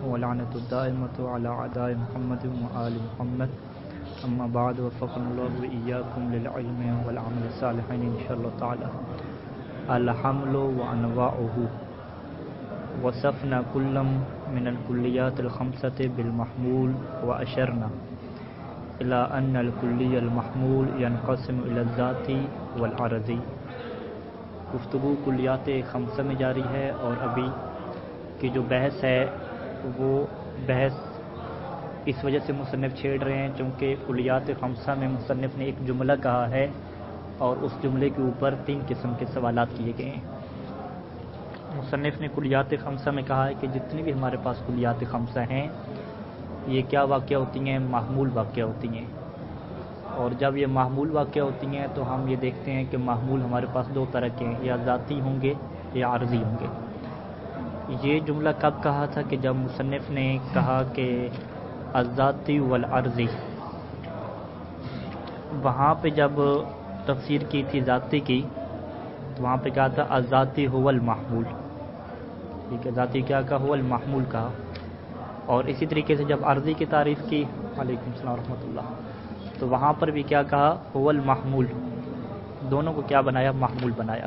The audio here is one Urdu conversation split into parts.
ولعنة الدائمة على أعداء محمد وآل محمد أما بعد وفقنا الله وإياكم للعلم والعمل الصالحين إن شاء الله تعالى. الحمل وأنواعه. وصفنا كل من الكليات الخمسة بالمحمول وأشرنا إلى أن الكلي المحمول ينقسم إلى الذاتي والعرضي. گفتگو کلیات خمسہ میں جاری ہے اور ابھی کی جو بحث ہے وہ بحث اس وجہ سے مصنف چھیڑ رہے ہیں چونکہ کلیات خمسہ میں مصنف نے ایک جملہ کہا ہے اور اس جملے کے اوپر 3 قسم کے سوالات کیے گئے ہیں. مصنف نے کلیات خمسہ میں کہا ہے کہ جتنی بھی ہمارے پاس کلیات خمسہ ہیں یہ کیا واقع ہوتی ہیں؟ محمول واقع ہوتی ہیں. اور جب یہ محمول واقع ہوتی ہیں تو ہم یہ دیکھتے ہیں کہ محمول ہمارے پاس 2 طرح کے ہیں، یا ذاتی ہوں گے یا عارضی ہوں گے. یہ جملہ کب کہا تھا؟ کہ جب مصنف نے کہا کہ الذاتی والعرضی، وہاں پہ جب تفسیر کی تھی ذاتی کی تو وہاں پہ کہا تھا الذاتی هو المحمول. ٹھیک ہے، ذاتی کیا کہا؟ هو المحمول کہا. اور اسی طریقے سے جب عرضی کی تعریف کی، وعلیکم السلام ورحمۃ اللہ، تو وہاں پر بھی کیا کہا؟ هو المحمول. دونوں کو کیا بنایا؟ محمول بنایا.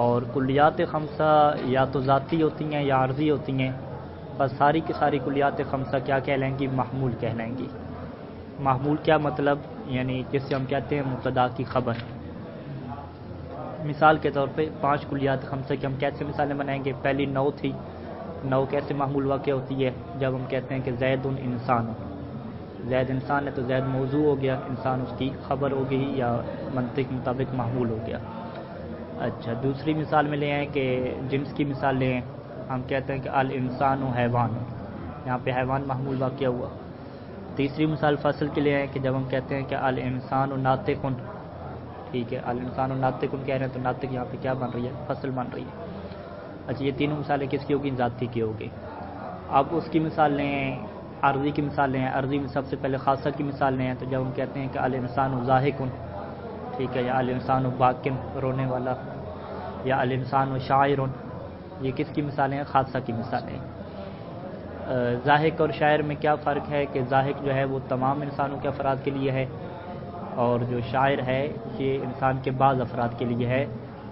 اور کلیات خمسہ یا تو ذاتی ہوتی ہیں یا عارضی ہوتی ہیں، بس ساری کی ساری کلیات خمسہ کیا کہلائیں گی؟ محمول کہلائیں گی. محمول کیا مطلب؟ یعنی جس سے ہم کہتے ہیں مبتدا کی خبر. مثال کے طور پہ 5 کلیات خمسہ کی ہم کیسے مثالیں بنائیں گے؟ پہلی نو تھی. نو کیسے محمول واقع ہوتی ہے؟ جب ہم کہتے ہیں کہ زید انسان، زید انسان ہے تو زید موضوع ہو گیا، انسان اس کی خبر ہو گئی یا منطق مطابق محمول ہو گیا. اچھا، دوسری مثال میں لے آئیں کہ جنس کی مثال لیں، ہم کہتے ہیں کہ الانسان حیوان، یہاں پہ حیوان محمول واقع ہوا. تیسری مثال فصل کے لے آئیں کہ جب ہم کہتے ہیں کہ الانسان ناطق، ٹھیک ہے، الانسان ناطق کہہ رہے ہیں تو ناطق یہاں پہ کیا بن رہی ہے؟ فصل بن رہی ہے. اچھا، یہ تینوں مثالیں کس کی ہوگی؟ ذاتی کی ہوگی. اب اس کی مثال لیں، عرضی کی مثال لیں. عرضی میں سب سے پہلے خاصہ کی مثال لیں تو جب ہم کہتے ہیں کہ الانسان ضاحک، ٹھیک ہے، یا الانسان باکن، رونے والا، یا الانسان شاعر، یہ کس کی مثالیں ہیں؟ خاصہ کی مثالیں. ضاحک اور شاعر میں کیا فرق ہے؟ کہ ضاحک جو ہے وہ تمام انسانوں کے افراد کے لیے ہے، اور جو شاعر ہے یہ انسان کے بعض افراد کے لیے ہے.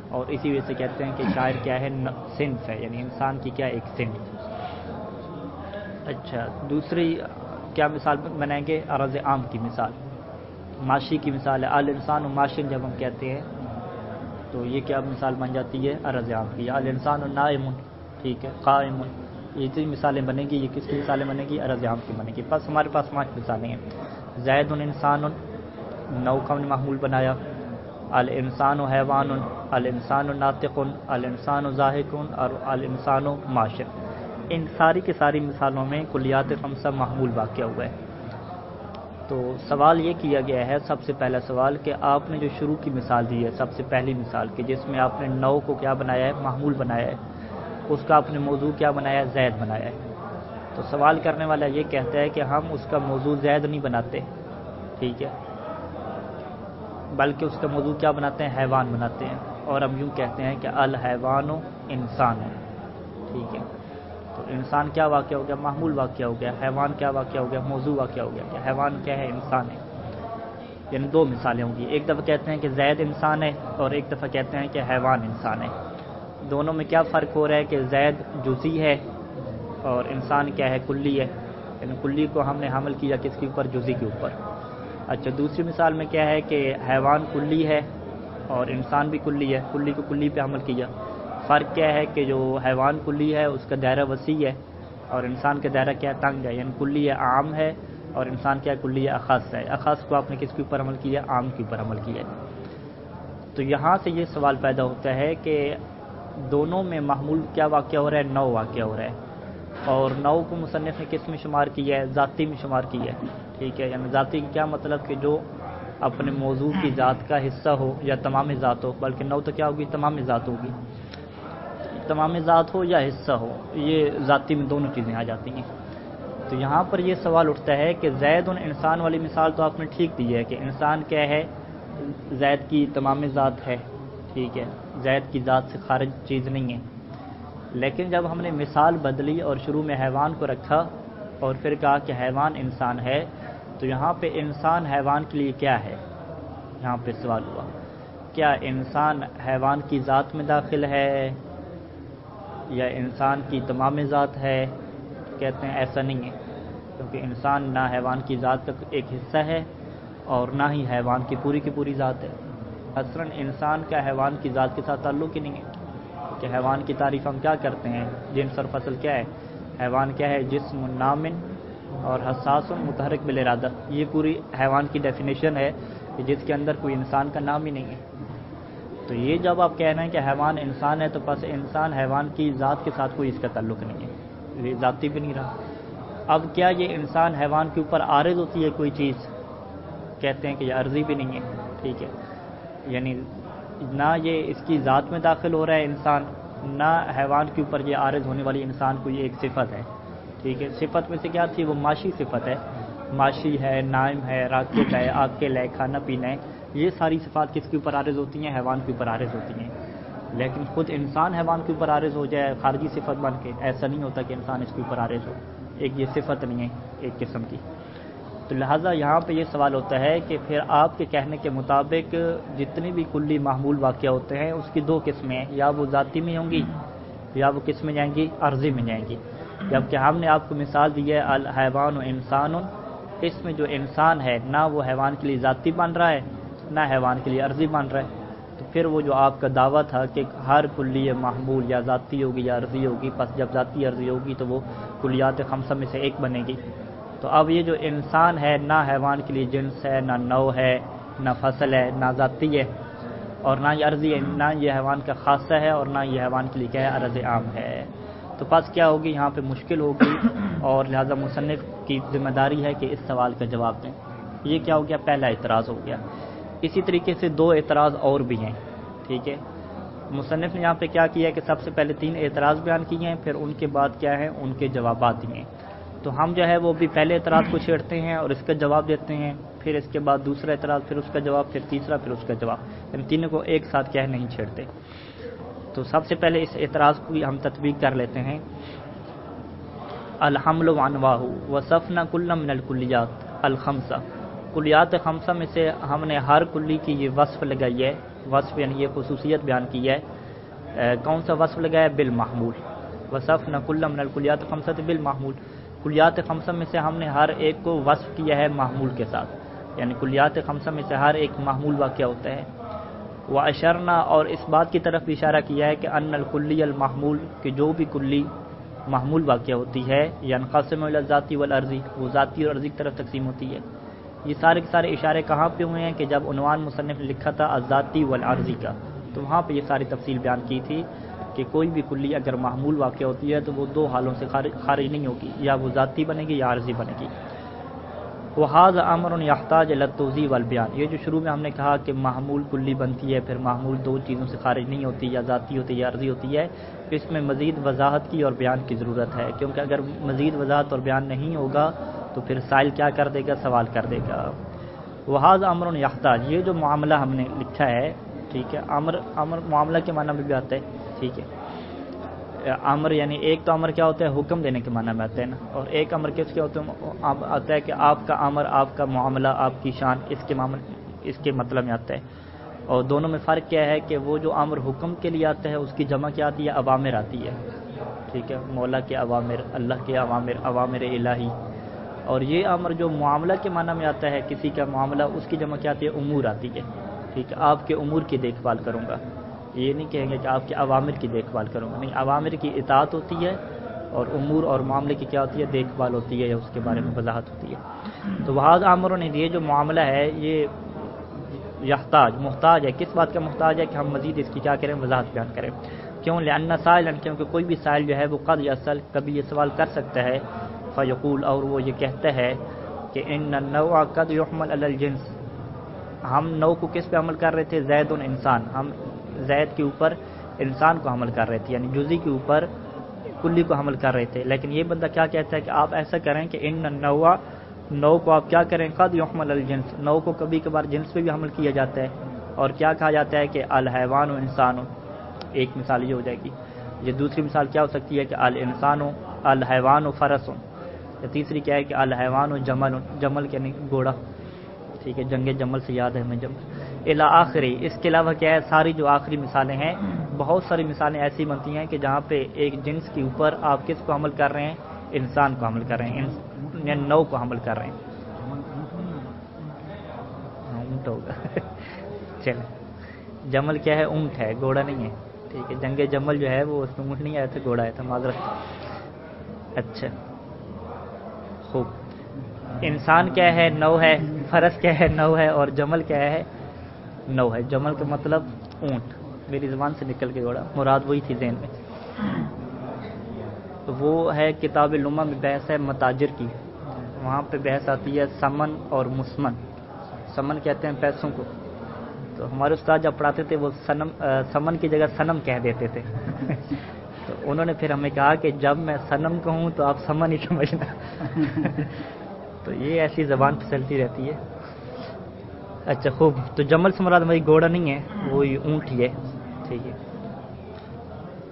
اور اسی وجہ سے کہتے ہیں کہ شاعر کیا ہے؟ صنف ہے، یعنی انسان کی کیا ایک صنف. اچھا، دوسری کیا مثال بنائیں گے؟ عرض عام کی مثال. ماشی کی مثال ہے الانسان ماشین، جب ہم کہتے ہیں تو یہ کیا مثال بن جاتی ہے؟ عرض عام کی. الانسان نائم، ٹھیک ہے، قائم، یہ 3 مثالیں بنیں گی. یہ کس کی مثالیں بنیں گی؟ عرض عام کی بنیں گی. بس ہمارے پاس 5 مثالیں ہیں. زید انسان، نو کا محمول بنایا. الانسان حیوان، الانسان ناطق، الانسان ضاحک اور الانسان ماشر. ان ساری کی ساری مثالوں میں کلیات خمسہ محمول واقع ہوا ہے. تو سوال یہ کیا گیا ہے، سب سے پہلا سوال، کہ آپ نے جو شروع کی مثال دی ہے، سب سے پہلی مثال کہ جس میں آپ نے نو کو کیا بنایا ہے؟ محمول بنایا ہے. اس کا آپ نے موضوع کیا بنایا ہے؟ زید بنایا ہے. تو سوال کرنے والا یہ کہتا ہے کہ ہم اس کا موضوع زید نہیں بناتے، ٹھیک ہے، بلکہ اس کا موضوع کیا بناتے ہیں؟ حیوان بناتے ہیں. اور ہم یوں کہتے ہیں کہ الحیوان انسان، ٹھیک ہے. تو انسان کیا واقع ہو گیا؟ محمول واقع ہو گیا. حیوان کیا واقع ہو گیا؟ موضوع واقع ہو گیا. کہ حیوان کیا ہے؟ انسان ہے. یعنی 2 مثالیں ہوں گی. ایک دفعہ کہتے ہیں کہ زید انسان ہے اور ایک دفعہ کہتے ہیں کہ حیوان انسان ہے. دونوں میں کیا فرق ہو رہا ہے؟ کہ زید جزئی ہے اور انسان کیا ہے؟ کلی ہے. یعنی کلی کو ہم نے حمل کیا کس کے اوپر؟ جزئی کے اوپر. اچھا، دوسری مثال میں کیا ہے؟ کہ حیوان کلی ہے اور انسان بھی کلی ہے. کلی کو کلی پہ حمل کیا. فرق کیا ہے؟ کہ جو حیوان کلی ہے اس کا دائرہ وسیع ہے اور انسان کا دائرہ کیا تنگ ہے. یعنی کلی ہے عام ہے اور انسان کیا کلی ہے؟ اخص ہے. اخص کو آپ نے کس کے اوپر عمل کیا؟ عام کے اوپر عمل کیا. تو یہاں سے یہ سوال پیدا ہوتا ہے کہ دونوں میں محمول کیا واقع ہو رہا ہے؟ نو واقع ہو رہا ہے. اور نو کو مصنف نے کس میں شمار کیا ہے؟ ذاتی میں شمار کیا ہے، ٹھیک ہے. یعنی ذاتی کا کیا مطلب؟ کہ جو اپنے موضوع کی ذات کا حصہ ہو یا تمام ذات ہو. بلکہ نو تو کیا ہوگی؟ تمام ذات ہوگی. تمام ذات ہو یا حصہ ہو، یہ ذاتی میں دونوں چیزیں آ جاتی ہیں. تو یہاں پر یہ سوال اٹھتا ہے کہ زید انسان والی مثال تو آپ نے ٹھیک دی ہے کہ انسان کیا ہے؟ زید کی تمام ذات ہے، ٹھیک ہے، زید کی ذات سے خارج چیز نہیں ہے. لیکن جب ہم نے مثال بدلی اور شروع میں حیوان کو رکھا اور پھر کہا کہ حیوان انسان ہے، تو یہاں پہ انسان حیوان کے لیے کیا ہے؟ یہاں پہ سوال ہوا، کیا انسان حیوان کی ذات میں داخل ہے یا انسان کی تمام ذات ہے؟ کہتے ہیں ایسا نہیں ہے، کیونکہ انسان نہ حیوان کی ذات کا ایک حصہ ہے اور نہ ہی حیوان کی پوری ذات ہے۔ اصلاً انسان کا حیوان کی ذات کے ساتھ تعلق ہی نہیں ہے، کہ حیوان کی تعریف ہم کیا کرتے ہیں؟ جنس اور فصل کیا ہے؟ حیوان کیا ہے؟ جسم نامن اور حساس متحرک بالارادہ، یہ پوری حیوان کی ڈیفینیشن ہے کہ جس کے اندر کوئی انسان کا نام ہی نہیں ہے۔ تو یہ جب آپ کہہ رہے ہیں کہ حیوان انسان ہے، تو پس انسان حیوان کی ذات کے ساتھ کوئی اس کا تعلق نہیں ہے، یہ ذاتی بھی نہیں رہا۔ اب کیا یہ انسان حیوان کے اوپر عارض ہوتی ہے کوئی چیز؟ کہتے ہیں کہ یہ عرضی بھی نہیں ہے، ٹھیک ہے، یعنی نہ یہ اس کی ذات میں داخل ہو رہا ہے انسان، نہ حیوان کے اوپر یہ عارض ہونے والی انسان کوئی ایک صفت ہے، ٹھیک ہے۔ صفت میں سے کیا تھی؟ وہ معاشی صفت ہے، معاشی ہے، نائم ہے، راکب ہے، عاقل ہے، کھانا پینا ہے، یہ ساری صفات کس کے اوپر عارض ہوتی ہیں؟ حیوان کے اوپر عارض ہوتی ہیں۔ لیکن خود انسان حیوان کے اوپر عارض ہو جائے خارجی صفت بن کے، ایسا نہیں ہوتا کہ انسان اس کے اوپر عارض ہو، ایک یہ صفت نہیں ہے ایک قسم کی۔ تو لہٰذا یہاں پہ یہ سوال ہوتا ہے کہ پھر آپ کے کہنے کے مطابق جتنی بھی کلی محمول واقعہ ہوتے ہیں اس کی دو قسمیں ہیں، یا وہ ذاتی میں ہوں گی یا وہ کس میں جائیں گی؟ عرضی میں جائیں گی۔ جبکہ ہم نے آپ کو مثال دی ہے الحیوان و انسان، اس میں جو انسان ہے نہ وہ حیوان کے لیے ذاتی بن رہا ہے نہ حیوان کے لیے عرضی بن رہا ہے۔ تو پھر وہ جو آپ کا دعویٰ تھا کہ ہر کلی محمول یا ذاتی ہوگی یا عرضی ہوگی، پس جب ذاتی عرضی ہوگی تو وہ کلیات خمسہ میں سے ایک بنے گی۔ تو اب یہ جو انسان ہے نہ حیوان کے لیے جنس ہے، نہ نوع ہے، نہ فصل ہے، نہ ذاتی ہے اور نہ یہ عرضی ہے، نہ یہ حیوان کا خاصہ ہے اور نہ یہ حیوان کے لیے کیا ہے؟ عرض عام ہے۔ تو پس کیا ہوگی؟ یہاں پہ مشکل ہوگی اور لہذا مصنف کی ذمہ داری ہے کہ اس سوال کا جواب دیں۔ یہ کیا ہو گیا؟ پہلا اعتراض ہو گیا۔ اسی طریقے سے دو اعتراض اور بھی ہیں، ٹھیک ہے۔ مصنف نے یہاں پہ کیا کیا ہے کہ سب سے پہلے 3 اعتراض بیان کیے ہیں، پھر ان کے بعد کیا ہے؟ ان کے جوابات دیے ہیں۔ تو ہم جو ہے وہ بھی پہلے اعتراض کو چھیڑتے ہیں اور اس کا جواب دیتے ہیں، پھر اس کے بعد دوسرا اعتراض، پھر اس کا جواب، پھر تیسرا، پھر اس کا جواب، یعنی تینوں کو ایک ساتھ کیا نہیں چھیڑتے۔ تو سب سے پہلے اس اعتراض کو ہم تطبیق کر لیتے ہیں۔ الحمل وانواہ وصفنا کل من الکلیات الخمسہ، کلیات خمسہ میں سے ہم نے ہر کلی کی یہ وصف لگائی ہے، وصف یعنی یہ خصوصیت بیان کی ہے۔ کون سا وصف لگایا؟ بالمحمول۔ وصفنا کل من الکلیات خمسہ بالمحمول، کلیات خمسہ میں سے ہم نے ہر ایک کو وصف کیا ہے محمول کے ساتھ، یعنی کلیات خمسہ میں سے ہر ایک محمول واقعہ ہوتا ہے۔ واشرنا، اور اس بات کی طرف بھی اشارہ کیا ہے کہ ان الکلی المحمول، کہ جو بھی کلی محمول واقعہ ہوتی ہے ینقسم الی الذاتی والعرضی، وہ ذاتی اور عرضی کی طرف تقسیم ہوتی ہے۔ یہ سارے کے سارے اشارے کہاں پہ ہوئے ہیں؟ کہ جب عنوان مصنف نے لکھا تھا الذاتی والعرضی کا، تو وہاں پہ یہ ساری تفصیل بیان کی تھی کہ کوئی بھی کلی اگر محمول واقع ہوتی ہے تو وہ دو حالوں سے خارج نہیں ہوگی، یا وہ ذاتی بنے گی یا عارضی بنے گی۔ وَهَذَا أَمْرٌ يَحْتَاجُ إِلَى التَّوْضِيحِ وَالْبَيَانِ، یہ جو شروع میں ہم نے کہا کہ محمول کلی بنتی ہے، پھر محمول دو چیزوں سے خارج نہیں ہوتی، یا ذاتی ہوتی ہے یا عارضی ہوتی ہے، اس میں مزید وضاحت کی اور بیان کی ضرورت ہے، کیونکہ اگر مزید وضاحت اور بیان نہیں ہوگا تو پھر سائل کیا کر دے گا؟ سوال کر دے گا۔ وَهَذَا أَمْرٌ يَحْتَاجُ، یہ جو معاملہ ہم نے لکھا ہے، ٹھیک ہے، امر معاملہ کے معنی میں بھی آتا ہے، ٹھیک ہے۔ امر یعنی ایک تو امر کیا ہوتا ہے؟ حکم دینے کے معنی میں آتا ہے نا، اور ایک امر کس کے ہوتے ہیں؟ آتا ہے کہ آپ کا امر، آپ کا معاملہ، آپ کی شان، اس کے مطلب میں آتا ہے۔ اور دونوں میں فرق کیا ہے کہ وہ جو امر حکم کے لیے آتا ہے اس کی جمع کیا آتی ہے؟ اوامر آتی ہے، ٹھیک ہے، مولا کے اوامر، اللہ کے اوامر، اوامر الہی۔ اور یہ امر جو معاملہ کے معنی میں آتا ہے، کسی کا معاملہ، اس کی جمع کیا آتی ہے؟ امور آتی ہے، ٹھیک ہے، آپ کے امور کی دیکھ بھال کروں گا، یہ نہیں کہیں گے کہ آپ کے اوامر کی دیکھ بھال کروں گا، نہیں، اوامر کی اطاعت ہوتی ہے اور امور اور معاملے کی کیا ہوتی ہے؟ دیکھ بھال ہوتی ہے، یا اس کے بارے میں وضاحت ہوتی ہے۔ تو وَهَذَا أَمْرٌ، یہ جو معاملہ ہے یہ محتاج ہے، کس بات کا محتاج ہے؟ کہ ہم مزید اس کی کیا کریں؟ وضاحت بیان کریں۔ کیوں؟ لأن سائلا، کیونکہ کوئی بھی سائل جو ہے وہ قد یسأل، کبھی یہ سوال کر سکتا ہے، فیقول، اور وہ یہ کہتا ہے کہ ان النوع قد يحمل على الجنس، ہم نوع کو کس پہ عمل کر رہے تھے؟ زید انسان، ہم زید کے اوپر انسان کو حمل کر رہے تھے، یعنی جزئی کے اوپر کلی کو حمل کر رہے تھے۔ لیکن یہ بندہ کیا کہتا ہے کہ آپ ایسا کریں کہ ان النوع، نوع کو آپ کیا کریں؟ قد يحمل الجنس، نوع کو کبھی کبھار جنس پہ بھی حمل کیا جاتا ہے، اور کیا کہا جاتا ہے کہ الحیوان و انسان، ایک مثال یہ ہو جائے گی، یہ دوسری مثال کیا ہو سکتی ہے کہ الانسان و الحیوان و فرس، یا تیسری کیا ہے کہ الحیوان و جمل، جمل یعنی گھوڑا، ٹھیک ہے، جنگ جمل سے یاد ہے ہمیں جمل الی آخری۔ اس کے علاوہ کیا ہے، ساری جو آخری مثالیں ہیں، بہت ساری مثالیں ایسی بنتی ہیں کہ جہاں پہ ایک جنس کے اوپر آپ کس کو حمل کر رہے ہیں، انسان کو حمل کر رہے ہیں، یعنی نو کو حمل کر رہے ہیں۔ اونٹ ہوگا چلیں، جمل کیا ہے، اونٹ ہے، گھوڑا نہیں ہے، ٹھیک ہے، جنگ جمل جو ہے وہ اس میں اونٹ نہیں آیا تھا، گھوڑا آیا تھا، معذرت۔ اچھا خوب، انسان کیا ہے، نو ہے، فرس کیا ہے، نو ہے، اور جمل کیا ہے، نو ہے۔ جمل کا مطلب اونٹ، میری زبان سے نکل کے گھوڑا، مراد وہی تھی ذہن میں۔ وہ ہے کتاب لمہ میں بحث ہے متاجر کی، وہاں پہ بحث آتی ہے سمن اور مسمن۔ سمن کہتے ہیں پیسوں کو، تو ہمارے استاد جب پڑھاتے تھے وہ سمن کی جگہ صنم کہہ دیتے تھے تو انہوں نے پھر ہمیں کہا کہ جب میں صنم کہوں تو آپ سمن ہی سمجھنا تو یہ ایسی زبان پھسلتی رہتی ہے۔ اچھا خوب، تو جمل سے مراد ہماری گھوڑا نہیں ہے، وہی اونٹ ہی ہے، ٹھیک ہے۔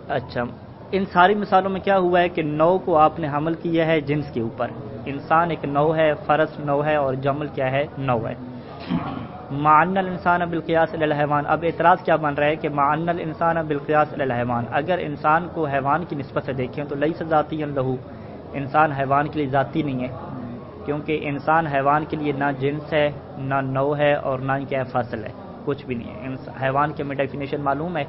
اچھا، ان ساری مثالوں میں کیا ہوا ہے کہ نو کو آپ نے حمل کیا ہے جنس کے اوپر، انسان ایک نو ہے، فرس نو ہے، اور جمل کیا ہے، نو ہے۔ معنی الانسان بالقیاس الی الحیوان، اب اعتراض کیا بن رہا ہے کہ معنی الانسان بالقیاس الی الحیوان، اگر انسان کو حیوان کی نسبت سے دیکھیں تو لیس ذاتی لہو، انسان حیوان کے لیے ذاتی نہیں ہے، کیونکہ انسان حیوان کے لیے نہ جنس ہے، نہ نو ہے، اور نہ ہی کیا ہے، فصل ہے، کچھ بھی نہیں ہے۔ حیوان کی ہمیں ڈیفینیشن معلوم ہے،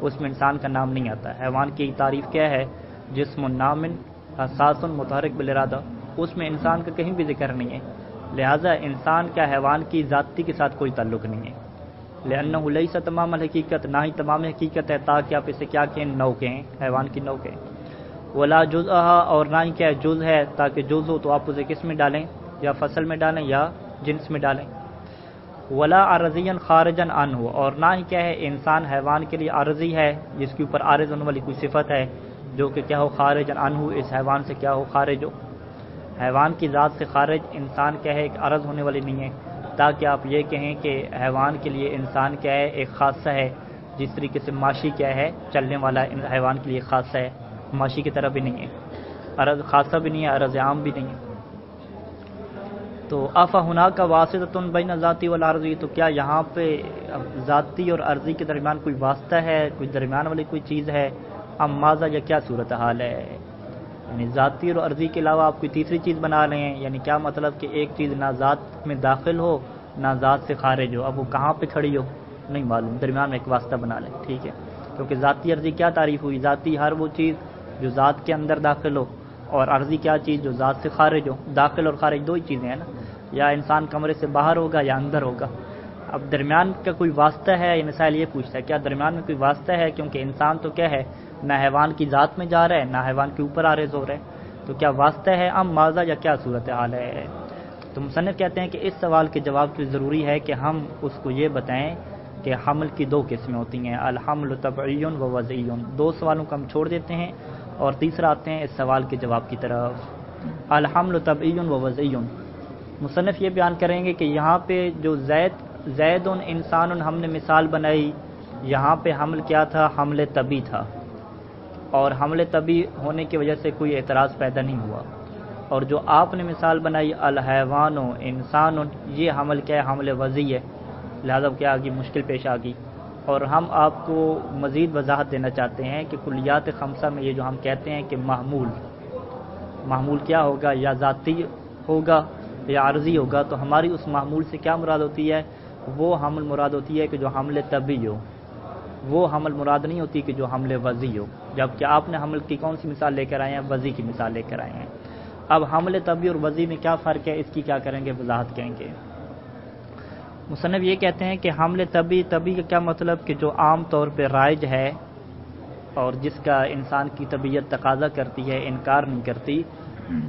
اس میں انسان کا نام نہیں آتا۔ حیوان کی تعریف کیا ہے، جسم نامن حساس متحرک بالارادہ، اس میں انسان کا کہیں بھی ذکر نہیں ہے، لہذا انسان کا حیوان کی ذاتی کے ساتھ کوئی تعلق نہیں ہے۔ لأنہ لیس تمام الحقیقت، نہ ہی تمام حقیقت ہے تاکہ آپ اسے کیا کہیں، نو کہیں، حیوان کی نو کہیں۔ ولا جزءھا، اور نہ ہی کیا جز ہے، تاکہ جز ہو تو آپ اسے کس میں ڈالیں، یا فصل میں ڈالیں یا جنس میں ڈالیں۔ ولا عارضیا خارجا عنہ، اور نہ ہی کیا ہے انسان حیوان کے لیے عارضی ہے، جس کے اوپر عارض ہونے والی کوئی صفت ہے جو کہ کیا ہو، خارجا عنہ، اس حیوان سے کیا ہو، خارج ہو۔ حیوان کی ذات سے خارج انسان کیا ہے، ایک عرض ہونے والی نہیں ہے، تاکہ آپ یہ کہیں کہ حیوان کے لیے انسان کیا ہے، ایک خاصہ ہے، جس طریقے سے ماشی کیا ہے، چلنے والا حیوان کے لیے خاصہ ہے، ماشی کی طرح بھی نہیں ہے، عرض خاصہ بھی نہیں ہے، عرض عام بھی نہیں ہے۔ تو افہناک واسطۃ بین ذاتی والعرضی، تو کیا یہاں پہ ذاتی اور عرضی کے درمیان کوئی واسطہ ہے، کوئی درمیان والی کوئی چیز ہے، ام ماذا، یا کیا صورتحال ہے، یعنی ذاتی اور عرضی کے علاوہ آپ کوئی تیسری چیز بنا رہے ہیں، یعنی کیا مطلب کہ ایک چیز نہ ذات میں داخل ہو نہ ذات سے خارج ہو، اب وہ کہاں پہ کھڑی ہو نہیں معلوم، درمیان میں ایک واسطہ بنا لیں، ٹھیک ہے، کیونکہ ذاتی عرضی کیا تعریف ہوئی، ذاتی ہر وہ چیز جو ذات کے اندر داخل ہو، اور عرضی کیا چیز جو ذات سے خارج ہو، داخل اور خارج دو ہی چیزیں ہیں نا، یا انسان کمرے سے باہر ہوگا یا اندر ہوگا، اب درمیان کا کوئی واسطہ ہے، یہ مسائل یہ پوچھتا ہے کیا درمیان میں کوئی واسطہ ہے، کیونکہ انسان تو کیا ہے، نہ حیوان کی ذات میں جا رہا ہے نہ حیوان کے اوپر عارض ہو رہا ہے، تو کیا واسطہ ہے ام ماذا، یا کیا صورتحال ہے۔ تو مصنف کہتے ہیں کہ اس سوال کے جواب کے لیے ضروری ہے کہ ہم اس کو یہ بتائیں کہ حمل کی دو قسمیں ہوتی ہیں، الحمل طبعی و وضعی، دو سوالوں کو ہم چھوڑ دیتے ہیں اور تیسرا آتے ہیں اس سوال کے جواب کی طرف۔ الحمل طبعی و وضعی، مصنف یہ بیان کریں گے کہ یہاں پہ جو زید انسان ہم نے مثال بنائی، یہاں پہ حمل کیا تھا، حمل طبی تھا، اور حمل طبی ہونے کی وجہ سے کوئی اعتراض پیدا نہیں ہوا، اور جو آپ نے مثال بنائی الحیوان و انسان، یہ حمل کیا ہے، حمل وضعی ہے، لہذا کیا آگی مشکل پیش آ گئی، اور ہم آپ کو مزید وضاحت دینا چاہتے ہیں کہ کلیات خمسہ میں یہ جو ہم کہتے ہیں کہ محمول کیا ہوگا، یا ذاتی ہوگا یا عارضی ہوگا، تو ہماری اس محمول سے کیا مراد ہوتی ہے، وہ حمل مراد ہوتی ہے کہ جو حمل طبی ہو، وہ حمل مراد نہیں ہوتی کہ جو حمل وضعی ہو، جبکہ آپ نے حمل کی کون سی مثال لے کر آئے ہیں، وضعی کی مثال لے کر آئے ہیں۔ اب حمل طبی اور وضعی میں کیا فرق ہے، اس کی کیا کریں گے، وضاحت کہیں گے۔ مصنف یہ کہتے ہیں کہ حمل طبی کا کیا مطلب کہ جو عام طور پہ رائج ہے اور جس کا انسان کی طبیعت تقاضا کرتی ہے، انکار نہیں کرتی،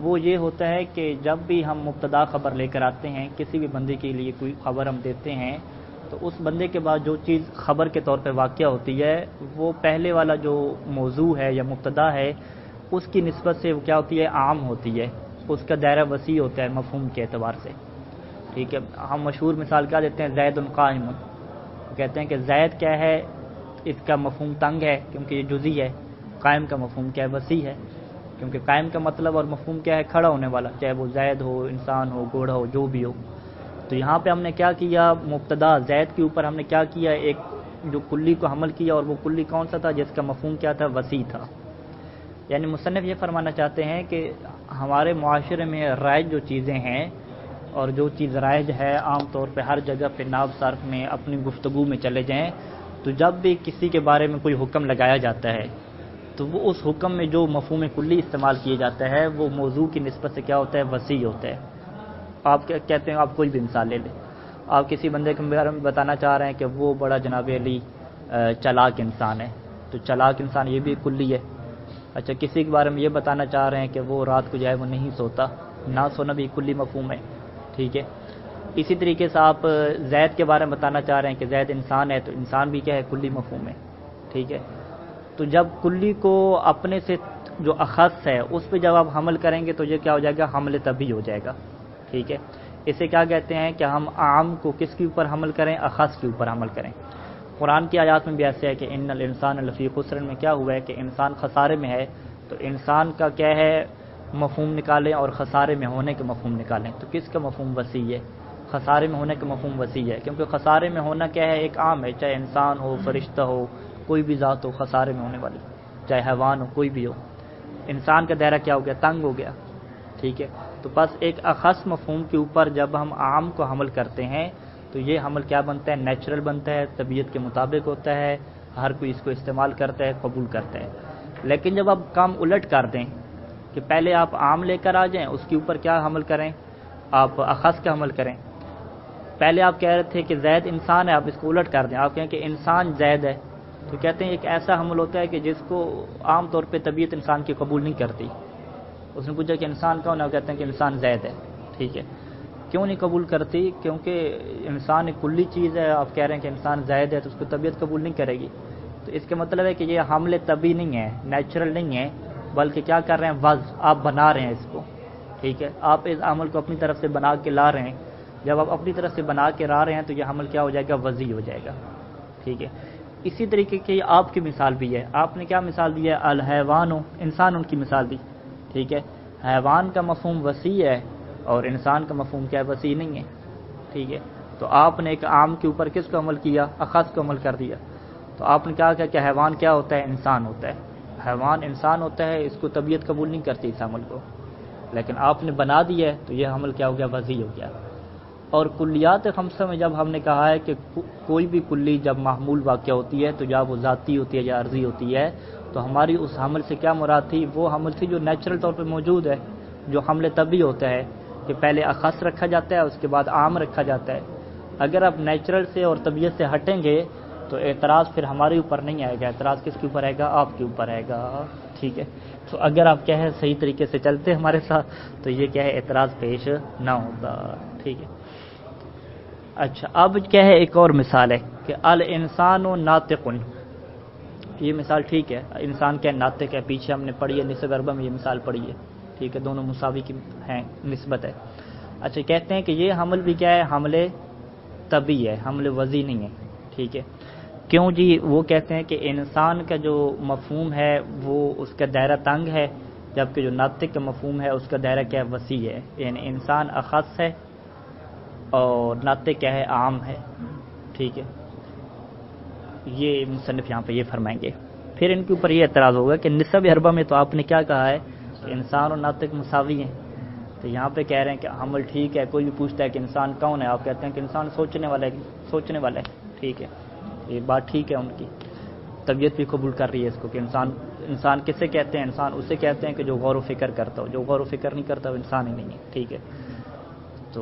وہ یہ ہوتا ہے کہ جب بھی ہم مبتدا خبر لے کر آتے ہیں، کسی بھی بندے کے لیے کوئی خبر ہم دیتے ہیں، تو اس بندے کے بعد جو چیز خبر کے طور پہ واقع ہوتی ہے، وہ پہلے والا جو موضوع ہے یا مبتدا ہے، اس کی نسبت سے وہ کیا ہوتی ہے، عام ہوتی ہے، اس کا دائرہ وسیع ہوتا ہے مفہوم کے اعتبار سے، ٹھیک ہے۔ ہم مشہور مثال کیا دیتے ہیں، زید قائم، کہتے ہیں کہ زید کیا ہے، اس کا مفہوم تنگ ہے کیونکہ یہ جزئی ہے، قائم کا مفہوم کیا ہے؟ وسیع ہے، کیونکہ قائم کا مطلب اور مفہوم کیا ہے؟ کھڑا ہونے والا، چاہے وہ زید ہو، انسان ہو، گھوڑا ہو، جو بھی ہو۔ تو یہاں پہ ہم نے کیا کیا؟ مبتدا زید کے اوپر ہم نے کیا کیا؟ ایک جو کلی کو حمل کیا، اور وہ کلی کون سا تھا؟ جس کا مفہوم کیا تھا؟ وسیع تھا۔ یعنی مصنف یہ فرمانا چاہتے ہیں کہ ہمارے معاشرے میں رائج جو چیزیں ہیں، اور جو چیز رائج ہے عام طور پہ ہر جگہ پہ ناب صرف میں اپنی گفتگو میں چلے جائیں، تو جب بھی کسی کے بارے میں کوئی حکم لگایا جاتا ہے تو وہ اس حکم میں جو مفہوم کلی استعمال کیا جاتا ہے وہ موضوع کی نسبت سے کیا ہوتا ہے؟ وسیع ہوتا ہے۔ آپ کیا کہتے ہیں؟ آپ کوئی بھی مثال لے لیں، آپ کسی بندے کے بارے میں بتانا چاہ رہے ہیں کہ وہ بڑا جناب علی چالاک انسان ہے، تو چالاک انسان یہ بھی کلی ہے۔ اچھا، کسی کے بارے میں یہ بتانا چاہ رہے ہیں کہ وہ رات کو جو ہے وہ نہیں سوتا، نہ سونا بھی کلی مفہوم ہے، ٹھیک ہے۔ اسی طریقے سے آپ زید کے بارے میں بتانا چاہ رہے ہیں کہ زید انسان ہے، تو انسان بھی کیا ہے؟ کلی مفہوم ہے، ٹھیک ہے۔ تو جب کلی کو اپنے سے جو اخص ہے اس پہ جب آپ حمل کریں گے تو یہ کیا ہو جائے گا؟ حمل طبی ہو جائے گا، ٹھیک ہے۔ اسے کیا کہتے ہیں کہ ہم عام کو کس کے اوپر حمل کریں؟ اخص کے اوپر حمل کریں۔ قرآن کی آیات میں بھی ایسے ہے کہ ان الانسان لفی خسر میں کیا ہوا ہے کہ انسان خسارے میں ہے، تو انسان کا کیا ہے؟ مفہوم نکالیں اور خسارے میں ہونے کے مفہوم نکالیں، تو کس کا مفہوم وسیع ہے؟ خسارے میں ہونے کا مفہوم وسیع ہے، کیونکہ خسارے میں ہونا کیا ہے؟ ایک عام ہے، چاہے انسان ہو، فرشتہ ہو، کوئی بھی ذات ہو خسارے میں ہونے والی، چاہے حیوان ہو، کوئی بھی ہو۔ انسان کا دائرہ کیا ہو گیا؟ تنگ ہو گیا، ٹھیک ہے۔ تو بس ایک اخص مفہوم کے اوپر جب ہم عام کو حمل کرتے ہیں تو یہ حمل کیا بنتا ہے؟ نیچرل بنتا ہے، طبیعت کے مطابق ہوتا ہے، ہر کوئی اس کو استعمال کرتا ہے، قبول کرتا ہے۔ لیکن جب آپ کام الٹ کر دیں کہ پہلے آپ عام لے کر آ جائیں، اس کے اوپر کیا حمل کریں؟ آپ اخص کا حمل کریں۔ پہلے آپ کہہ رہے تھے کہ زید انسان ہے، آپ اس کو الٹ کر دیں، آپ کہیں کہ انسان زید ہے، تو کہتے ہیں ایک ایسا حمل ہوتا ہے کہ جس کو عام طور پہ طبیعت انسان کی قبول نہیں کرتی۔ اس نے پوچھا کہ انسان کون ہے؟ وہ کہتے ہیں کہ انسان زید ہے، ٹھیک ہے۔ کیوں نہیں قبول کرتی؟ کیونکہ انسان ایک کلی چیز ہے، آپ کہہ رہے ہیں کہ انسان زید ہے تو اس کو طبیعت قبول نہیں کرے گی، تو اس کا مطلب ہے کہ یہ حمل طبی نہیں ہے، نیچرل نہیں ہے، بلکہ کیا کر رہے ہیں؟ وضع آپ بنا رہے ہیں اس کو، ٹھیک ہے۔ آپ اس عمل کو اپنی طرف سے بنا کے لا رہے ہیں، جب آپ اپنی طرف سے بنا کے لا رہے ہیں تو یہ عمل کیا ہو جائے گا؟ وضعی ہو جائے گا، ٹھیک ہے۔ اسی طریقے کی آپ کی مثال بھی ہے، آپ نے کیا مثال دی ہے؟ الحیوان، انسان ان کی مثال دی، ٹھیک ہے۔ حیوان کا مفہوم وسیع ہے اور انسان کا مفہوم کیا وسیع نہیں ہے، ٹھیک ہے۔ تو آپ نے ایک عام کے اوپر کس کو عمل کیا؟ اخص کو عمل کر دیا۔ تو آپ نے کہا کہ حیوان کیا ہوتا ہے؟ انسان ہوتا ہے، حیوان انسان ہوتا ہے، اس کو طبیعت قبول نہیں کرتی اس عمل کو، لیکن آپ نے بنا دیا ہے تو یہ عمل کیا ہو گیا؟ وضعی ہو گیا۔ اور کلیات خمسہ میں جب ہم نے کہا ہے کہ کوئی بھی کلی جب معمول واقع ہوتی ہے تو یا وہ ذاتی ہوتی ہے یا عرضی ہوتی ہے، تو ہماری اس حمل سے کیا مراد تھی؟ وہ حمل تھی جو نیچرل طور پہ موجود ہے، جو حمل طبی ہوتا ہے کہ پہلے اخص رکھا جاتا ہے اس کے بعد عام رکھا جاتا ہے۔ اگر آپ نیچرل سے اور طبیعت سے ہٹیں گے تو اعتراض پھر ہمارے اوپر نہیں آئے گا، اعتراض کس کے اوپر آئے گا؟ آپ کے اوپر آئے گا، ٹھیک ہے۔ تو اگر آپ کیا ہے صحیح طریقے سے چلتے ہمارے ساتھ تو یہ کیا ہے؟ اعتراض پیش نہ ہوتا، ٹھیک ہے۔ اچھا، اب کیا ہے؟ ایک اور مثال ہے کہ الانسان ناطق، یہ مثال ٹھیک ہے، انسان کیا ناطق ہے، پیچھے ہم نے پڑھی ہے نسب اربع میں یہ مثال پڑھی ہے، ٹھیک ہے، دونوں مساوی کی ہیں، نسبت ہے۔ اچھا، کہتے ہیں کہ یہ حمل بھی کیا ہے؟ حمل طبی ہے، حمل وضعی نہیں ہے، ٹھیک ہے۔ کیوں جی؟ وہ کہتے ہیں کہ انسان کا جو مفہوم ہے وہ اس کا دائرہ تنگ ہے، جبکہ جو ناطق کا مفہوم ہے اس کا دائرہ کیا ہے؟ وسیع ہے، یعنی انسان اخص ہے اور ناطق کیا ہے؟ عام ہے، ٹھیک ہے۔ یہ مصنف یہاں پہ یہ فرمائیں گے۔ پھر ان کے اوپر یہ اعتراض ہوگا کہ نسب اربع میں تو آپ نے کیا کہا ہے کہ انسان اور ناطق مساوی ہیں، تو یہاں پہ کہہ رہے ہیں کہ حمل ٹھیک ہے، کوئی بھی پوچھتا ہے کہ انسان کون ہے، آپ کہتے ہیں کہ انسان سوچنے والا ہے، ٹھیک ہے، یہ بات ٹھیک ہے، ان کی طبیعت بھی قبول کر رہی ہے اس کو کہ انسان کسے کہتے ہیں؟ انسان اسے کہتے ہیں کہ جو غور و فکر کرتا ہو، جو غور و فکر نہیں کرتا وہ انسان ہی نہیں ہے، ٹھیک ہے۔ تو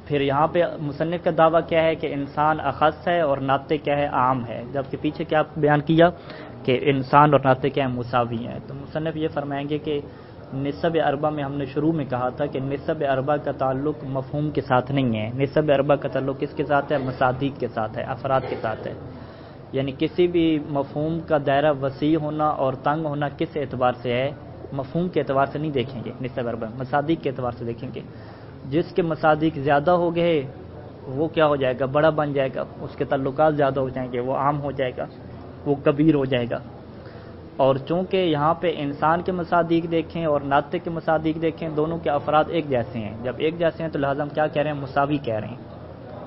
پھر یہاں پہ مصنف کا دعویٰ کیا ہے کہ انسان اخص ہے اور ناطق کیا ہے؟ عام ہے، جبکہ پیچھے کیا بیان کیا کہ انسان اور ناطق کیا ہے؟ مساوی ہیں۔ تو مصنف یہ فرمائیں گے کہ نسب اربع میں ہم نے شروع میں کہا تھا کہ نسب اربع کا تعلق مفہوم کے ساتھ نہیں ہے، نسب اربع کا تعلق کس کے ساتھ ہے؟ مصادیق کے ساتھ ہے، افراد کے ساتھ ہے۔ یعنی کسی بھی مفہوم کا دائرہ وسیع ہونا اور تنگ ہونا کس اعتبار سے ہے؟ مفہوم کے اعتبار سے نہیں دیکھیں گے نسب اربع، مصادیق کے اعتبار سے دیکھیں گے۔ جس کے مصادیق زیادہ ہو گئے وہ کیا ہو جائے گا؟ بڑا بن جائے گا، اس کے تعلقات زیادہ ہو جائیں گے، وہ عام ہو جائے گا، وہ کبیر ہو جائے گا۔ اور چونکہ یہاں پہ انسان کے مصادیق دیکھیں اور ناطق کے مصادیق دیکھیں، دونوں کے افراد ایک جیسے ہیں. جب ایک جیسے ہیں تو لہٰذا ہم کیا کہہ رہے ہیں؟ مساوی کہہ رہے ہیں.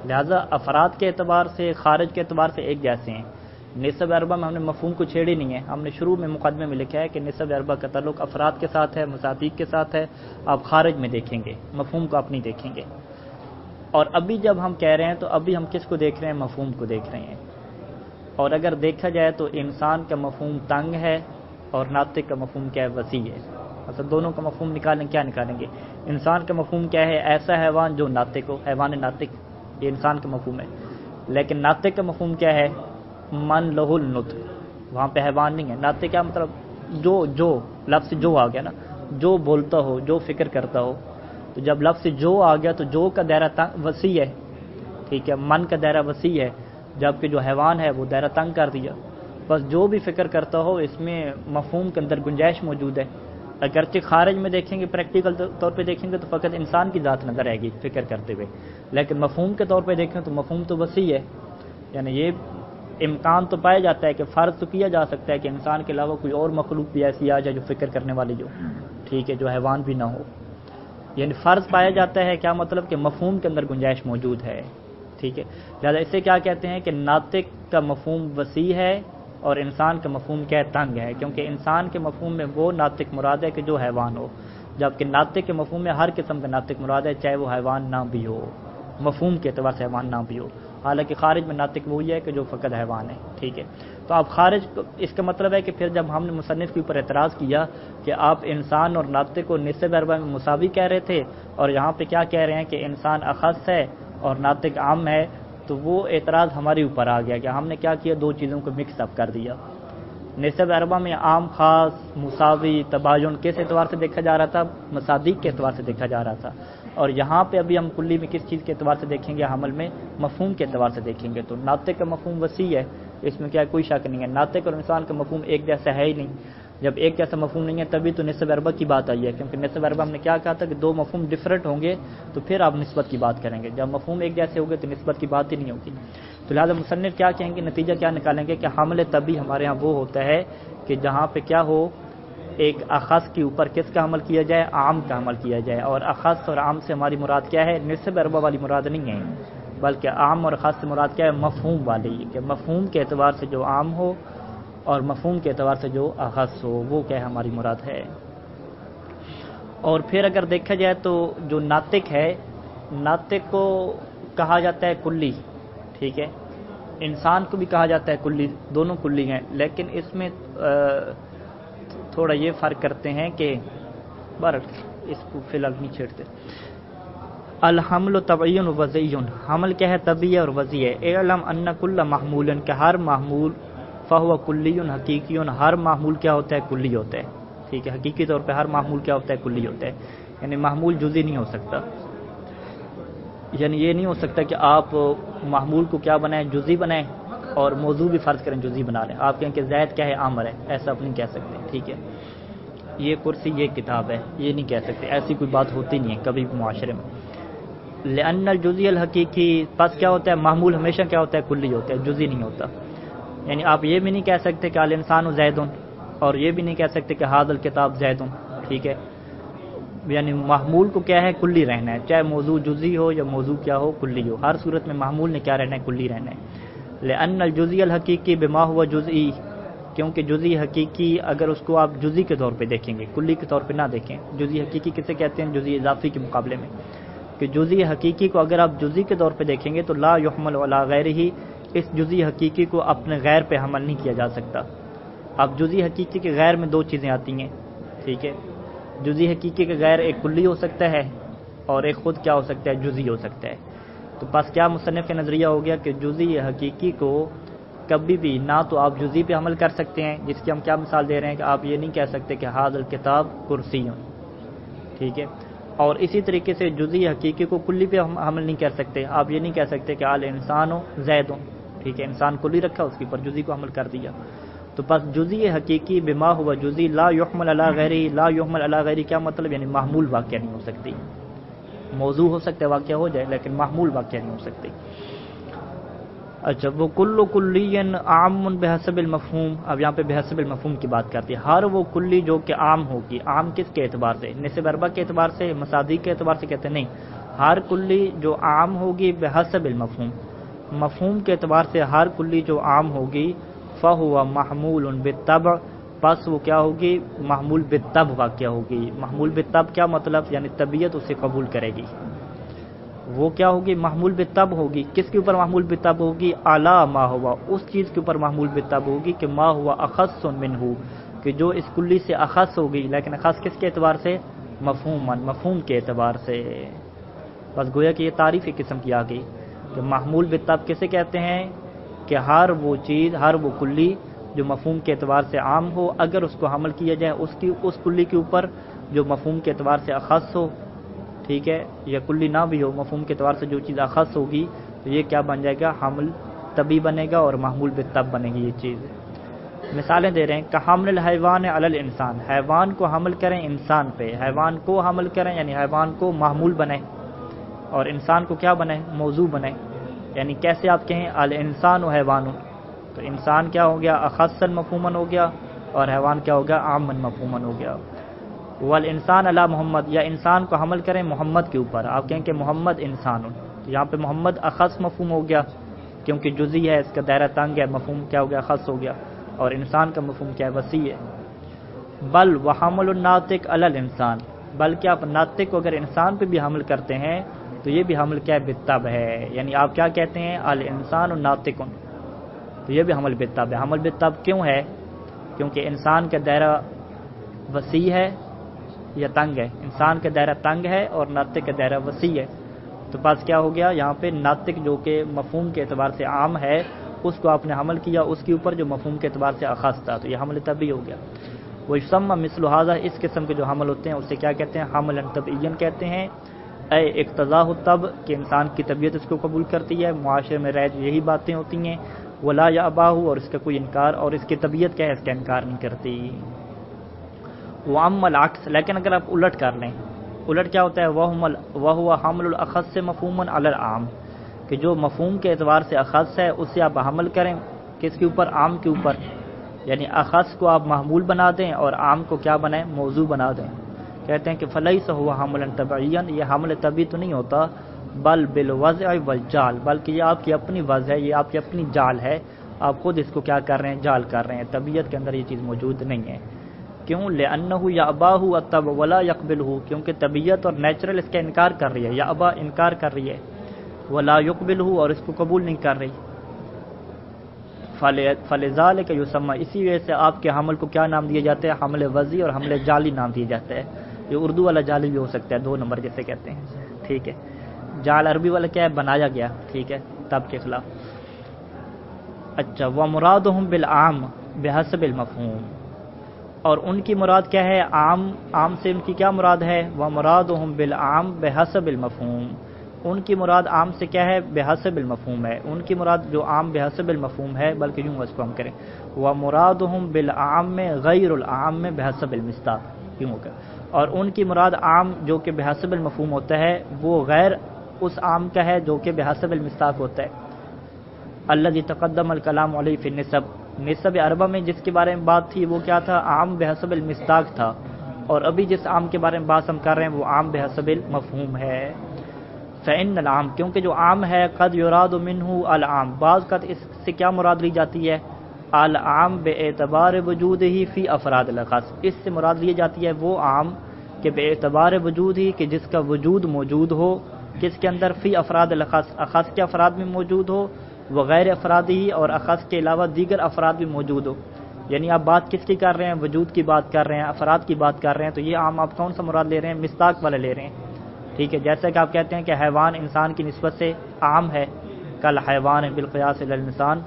لہٰذا افراد کے اعتبار سے، خارج کے اعتبار سے ایک جیسے ہیں. نسب اربع میں ہم نے مفہوم کو چھیڑی نہیں ہے. ہم نے شروع میں مقدمے میں لکھا ہے کہ نسب اربع کا تعلق افراد کے ساتھ ہے، مصادیق کے ساتھ ہے. آپ خارج میں دیکھیں گے، مفہوم کو آپ نہیں دیکھیں گے. اور ابھی جب ہم کہہ رہے ہیں تو ابھی ہم کس کو دیکھ رہے ہیں؟ مفہوم کو دیکھ رہے ہیں. اور اگر دیکھا جائے تو انسان کا مفہوم تنگ ہے اور ناطق کا مفہوم کیا ہے؟ وسیع ہے. اصل دونوں کا مفہوم نکالیں، کیا نکالیں گے؟ انسان کا مفہوم کیا ہے؟ ایسا حیوان جو ناطق ہو، حیوان ناطق، یہ انسان کا مفہوم ہے. لیکن ناطق کا مفہوم کیا ہے؟ من لہ النطق. وہاں پہ حیوان نہیں ہے. ناطق کیا مطلب؟ جو لفظ جو آ گیا نا، جو بولتا ہو، جو فکر کرتا ہو. تو جب لفظ جو آ گیا تو جو کا دائرہ وسیع ہے، ٹھیک ہے، من کا دائرہ وسیع ہے، جبکہ جو حیوان ہے وہ دائرہ تنگ کر دیا. بس جو بھی فکر کرتا ہو اس میں مفہوم کے اندر گنجائش موجود ہے. اگرچہ خارج میں دیکھیں گے، پریکٹیکل طور پہ دیکھیں گے تو فقط انسان کی ذات نظر آئے گی فکر کرتے ہوئے، لیکن مفہوم کے طور پہ دیکھیں تو مفہوم تو وسیع ہے. یعنی یہ امکان تو پایا جاتا ہے کہ فرض تو کیا جا سکتا ہے کہ انسان کے علاوہ کوئی اور مخلوق بھی ایسی آ جائے جو فکر کرنے والی جو، ٹھیک ہے، جو حیوان بھی نہ ہو. یعنی فرض پایا جاتا ہے. کیا مطلب؟ کہ مفہوم کے اندر گنجائش موجود ہے، ٹھیک ہے. لہٰذا اسے کیا کہتے ہیں کہ ناطق کا مفہوم وسیع ہے اور انسان کا مفہوم کیا ہے؟ تنگ ہے. کیونکہ انسان کے مفہوم میں وہ ناطق مراد ہے کہ جو حیوان ہو، جبکہ ناطق کے مفہوم میں ہر قسم کا ناطق مراد ہے، چاہے وہ حیوان نہ بھی ہو، مفہوم کے اعتبار سے حیوان نہ بھی ہو. حالانکہ خارج میں ناطق وہی ہے کہ جو فقط حیوان ہے، ٹھیک ہے. تو آپ خارج، اس کا مطلب ہے کہ پھر جب ہم نے مصنف کے اوپر اعتراض کیا کہ آپ انسان اور ناطق کو نسب اربع میں مساوی کہہ رہے تھے اور یہاں پہ کیا کہہ رہے ہیں کہ انسان اخص ہے اور ناطق عام ہے، تو وہ اعتراض ہمارے اوپر آ گیا کہ ہم نے کیا کیا؟ دو چیزوں کو مکس اپ کر دیا. نسب اربع میں عام، خاص، مساوی، تباین کس اعتبار سے دیکھا جا رہا تھا؟ مصادیق کے اعتبار سے دیکھا جا رہا تھا. اور یہاں پہ ابھی ہم کلی میں کس چیز کے اعتبار سے دیکھیں گے؟ حمل میں مفہوم کے اعتبار سے دیکھیں گے. تو ناطق کا مفہوم وسیع ہے، اس میں کیا کوئی شک نہیں ہے. ناطق اور انسان کا مفہوم ایک جیسا ہے ہی نہیں. جب ایک جیسا مفہوم نہیں ہے تبھی تو نسب اربع کی بات آئی ہے، کیونکہ نسب اربع ہم نے کیا کہا تھا کہ دو مفہوم ڈفرینٹ ہوں گے تو پھر آپ نسبت کی بات کریں گے. جب مفہوم ایک جیسے ہوں گے تو نسبت کی بات ہی نہیں ہوگی. تو لہٰذا مصنف کیا کہیں گے؟ نتیجہ کیا نکالیں گے کہ حمل طبی ہمارے ہاں وہ ہوتا ہے کہ جہاں پہ کیا ہو، ایک اخص کے اوپر کس کا عمل کیا جائے؟ عام کا عمل کیا جائے. اور اخص اور عام سے ہماری مراد کیا ہے؟ نسب اربع والی مراد نہیں ہے، بلکہ عام اور خاص سے مراد کیا ہے؟ مفہوم والی، کہ مفہوم کے اعتبار سے جو عام ہو اور مفہوم کے اعتبار سے جو اخص ہو، وہ کیا ہے؟ ہماری مراد ہے. اور پھر اگر دیکھا جائے تو جو ناطق ہے، ناطق کو کہا جاتا ہے کلی، ٹھیک ہے. انسان کو بھی کہا جاتا ہے کلی، دونوں کلی ہیں. لیکن اس میں تھوڑا یہ فرق کرتے ہیں کہ اس کو فی الحال نہیں چھیڑتے. الحمل طبعی و وضعی. حمل کیا ہے؟ طبعی اور وضعی ہے. اعلم ان کل محمول، کہ ہر محمول، فہو کلی حقیقی، ہر محمول کیا ہوتا ہے؟ کلی ہوتا ہے، ٹھیک ہے. حقیقی طور پہ ہر محمول کیا ہوتا ہے؟ کلی ہوتا ہے. یعنی محمول جزئی نہیں ہو سکتا. یعنی یہ نہیں ہو سکتا کہ آپ محمول کو کیا بنائیں؟ جزئی بنائیں، اور موضوع بھی فرض کریں جزئی بنا لیں. آپ کہیں کہ زید کیا ہے؟ عامر ہے. ایسا آپ نہیں کہہ سکتے، ٹھیک ہے. یہ کرسی، یہ کتاب ہے، یہ نہیں کہہ سکتے. ایسی کوئی بات ہوتی نہیں ہے کبھی بھی معاشرے میں. لأن الجزئی الحقیقی، پس کیا ہوتا ہے؟ محمول ہمیشہ کیا ہوتا ہے؟ کلی ہوتا ہے، جزئی نہیں ہوتا. یعنی آپ یہ بھی نہیں کہہ سکتے کہ الانسان زید، اور یہ بھی نہیں کہہ سکتے کہ ھذا الکتاب زید، ٹھیک ہے. یعنی محمول کو کیا ہے؟ کلی رہنا ہے، چاہے موضوع جزئی ہو یا موضوع کیا ہو؟ کلی ہو. ہر صورت میں محمول نے کیا رہنا ہے؟ کلی رہنا ہے. لأن الجزئی الحقیقی بما ہوا جزئی، کیونکہ جزئی حقیقی اگر اس کو آپ جزئی کے طور پہ دیکھیں گے، کلی کے طور پہ نہ دیکھیں. جزئی حقیقی کسے کہتے ہیں؟ جزئی اضافی کے مقابلے میں. کہ جزئی حقیقی کو اگر آپ جزئی کے طور پہ دیکھیں گے تو لا یحمل علی غیرہ، اس جزئی حقیقی کو اپنے غیر پہ حمل نہیں کیا جا سکتا. اب جزئی حقیقی کے غیر میں دو چیزیں آتی ہیں، ٹھیک ہے. جزئی حقیقی کے غیر ایک کلی ہو سکتا ہے اور ایک خود کیا ہو سکتا ہے؟ جزئی ہو سکتا ہے. تو بس کیا مصنف کا نظریہ ہو گیا کہ جزئی حقیقی کو کبھی بھی نہ تو آپ جزئی پہ عمل کر سکتے ہیں، جس کی ہم کیا مثال دے رہے ہیں کہ آپ یہ نہیں کہہ سکتے کہ ھذا الکتاب کرسی، ٹھیک ہے. اور اسی طریقے سے جزئی حقیقی کو کلی پہ ہم عمل نہیں کر سکتے. آپ یہ نہیں کہہ سکتے کہ الانسان زید، ٹھیک ہے. انسان کلی رکھا، اس کے اوپر جزئی کو عمل کر دیا. تو پس جزئی حقیقی بما ہوا جزئی لا یحمل علی غیرہ، لا یحمل علی غیرہ کیا مطلب؟ یعنی محمول واقعہ نہیں ہو سکتی. موضوع ہو سکتا ہے واقعہ ہو جائے لیکن محمول واقعہ نہیں ہو سکتی. اچھا وہ کل کلین عام بحسب المفہوم، اب یہاں پہ بحسب المفہوم کی بات کرتی ہے، ہر وہ کلی جو کہ عام ہوگی، عام کس کے اعتبار سے؟ نسب اربع کے اعتبار سے، مصادیق کے اعتبار سے؟ کہتے ہیں نہیں، ہر کلی جو عام ہوگی بحسب المفہوم، مفہوم کے اعتبار سے ہر کلی جو عام ہوگی، فہو محمول بالطبع، پس وہ کیا ہوگی؟ محمول بالطبع واقع ہوگی۔ محمول بالطبع کیا مطلب؟ یعنی طبیعت اسے قبول کرے گی، وہ کیا ہوگی؟ محمول بالطبع ہوگی۔ کس کے اوپر محمول بالطبع ہوگی؟ اعلی ما ہوا، اس چیز کے اوپر محمول بالطبع ہوگی کہ ما ہوا اخص منہ، کہ جو اس کلی سے اخص ہوگی، لیکن اخص کس کے اعتبار سے؟ مفہوماً، مفہوم کے اعتبار سے۔ بس گویا کہ یہ تعریف ایک قسم کی آ گئی کہ محمول بالطبع کسے کہتے ہیں؟ کہ ہر وہ چیز، ہر وہ کلی جو مفہوم کے اعتبار سے عام ہو، اگر اس کو حمل کیا جائے اس کلی کے اوپر جو مفہوم کے اعتبار سے اخص ہو، ٹھیک ہے، یا کلی نہ بھی ہو، مفہوم کے اعتبار سے جو چیز اخص ہوگی تو یہ کیا بن جائے گا؟ حمل طبی بنے گا اور محمول بالطبع بنے گی یہ چیز۔ مثالیں دے رہے ہیں کہ حمل الحیوان علی الانسان، حیوان کو حمل کریں انسان پہ، حیوان کو حمل کریں یعنی حیوان کو محمول بنائیں، اور انسان کو کیا بنائیں؟ موضوع بنائیں۔ یعنی کیسے آپ کہیں الانسان و حیوان، تو انسان کیا ہو گیا؟ اخصاً مفہوماً ہو گیا، اور حیوان کیا ہو گیا؟ عاماً مفہوماً ہو گیا۔ والانسان علی محمد، یا انسان کو حمل کریں محمد کے اوپر، آپ کہیں کہ محمد انسان، تو یہاں پہ محمد اخص مفہوم ہو گیا کیونکہ جزئی ہے، اس کا دائرہ تنگ ہے، مفہوم کیا ہو گیا؟ اخص ہو گیا، اور انسان کا مفہوم کیا ہے؟ وسیع ہے۔ بل وحمل الناطق علی الانسان، بلکہ آپ ناطق کو اگر انسان پہ بھی حمل کرتے ہیں تو یہ بھی حمل کیا ہے؟ بالطبع ہے۔ یعنی آپ کیا کہتے ہیں؟ الانسان ناطق، تو یہ بھی حمل بالطبع ہے۔ حمل بالطبع کیوں ہے؟ کیونکہ انسان کا دائرہ وسیع ہے یا تنگ ہے؟ انسان کا دائرہ تنگ ہے اور ناطق کا دائرہ وسیع ہے، تو بس کیا ہو گیا؟ یہاں پہ ناطق جو کہ مفہوم کے اعتبار سے عام ہے، اس کو آپ نے حمل کیا اس کے اوپر جو مفہوم کے اعتبار سے اخص تھا، تو یہ حمل طبعی ہو گیا۔ وہ یسمى مثل هذا، اس قسم کے جو حمل ہوتے ہیں اسے کیا کہتے ہیں؟ حملا طبعیا کہتے ہیں۔ اے اقتضاء الطبع، کہ انسان کی طبیعت اس کو قبول کرتی ہے، معاشرے میں رائج یہی باتیں ہوتی ہیں، ولا یأباہ، اور اس کا کوئی انکار، اور اس کی طبیعت کیا ہے؟ اس کا انکار نہیں کرتی۔ واما العکس، لیکن اگر آپ الٹ کر لیں، الٹ کیا ہوتا ہے؟ وہو حمل الاخص مفہوما علی العام، کہ جو مفہوم کے اعتبار سے اخص ہے اسے آپ حمل کریں کس کے اوپر؟ عام کے اوپر، یعنی اخص کو آپ محمول بنا دیں اور عام کو کیا بنائیں؟ موضوع بنا دیں۔ کہتے ہیں کہ فلیس هو حملا طبعیا، یہ حمل طبعی تو نہیں ہوتا، بل بالوضع والجعل، بلکہ یہ آپ کی اپنی وضع ہے، یہ آپ کی اپنی جال ہے، آپ خود اس کو کیا کر رہے ہیں؟ جال کر رہے ہیں، طبیعت کے اندر یہ چیز موجود نہیں ہے۔ کیوں؟ لأنه یأباہ الطبع ولا یقبلہ، کیونکہ طبیعت اور نیچرل اس کا انکار کر رہی ہے، یأبا انکار کر رہی ہے، ولا یقبلہ، اور اس کو قبول نہیں کر رہی۔ فلذلک یسمى، اسی وجہ سے آپ کے حمل کو کیا نام دیا جاتا ہے؟ حمل وضعی اور حمل جعلی نام دیا جاتا ہے۔ یہ اردو والا جعلی بھی ہو سکتا ہے، 2 نمبر جیسے کہتے ہیں، ٹھیک ہے۔ جعل عربی والا کیا ہے؟ بنایا گیا، ٹھیک ہے، تب کے خلاف۔ اچھا، ومرادہم بالعام بحسب المفہوم، اور ان کی مراد کیا ہے؟ عام سے ان کی کیا مراد ہے؟ ومرادہم بالعام بحسب المفہوم، ان کی مراد عام سے کیا ہے؟ بحسب المفہوم ہے، ان کی مراد جو عام بحسب المفہوم ہے، بلکہ یوں اس کو ہم کریں ومرادہم بالعام میں غیر العام میں بحسب المصداق، یوں ہوگا، اور ان کی مراد عام جو کہ بحسب المفہوم ہوتا ہے وہ غیر اس عام کا ہے جو کہ بحسب المصداق ہوتا ہے۔ الذی تقدم الکلام علیہ فی النسب، نسب اربع میں جس کے بارے میں بات تھی وہ کیا تھا؟ عام بحسب المصداق تھا، اور ابھی جس عام کے بارے میں بات ہم کر رہے ہیں وہ عام بحسب المفہوم ہے۔ فإن العام، کیونکہ جو عام ہے، قد یراد منہ العام، بعض کا اس سے کیا مراد لی جاتی ہے؟ العام باعتبار وجود ہی فی افراد الاخص، اس سے مراد لی جاتی ہے وہ عام کہ باعتبار وجود ہی، کہ جس کا وجود موجود ہو کس کے اندر؟ فی افراد الاخص، اخص کے افراد میں موجود ہو، وغیر افراد ہی، اور اخص کے علاوہ دیگر افراد بھی موجود ہو۔ یعنی آپ بات کس کی کر رہے ہیں؟ وجود کی بات کر رہے ہیں، افراد کی بات کر رہے ہیں، تو یہ عام آپ کون سا مراد لے رہے ہیں؟ مصداق والا لے رہے ہیں، ٹھیک ہے۔ جیسا کہ آپ کہتے ہیں کہ حیوان انسان کی نسبت سے عام ہے، کل حیوان بالقیاس الی الانسان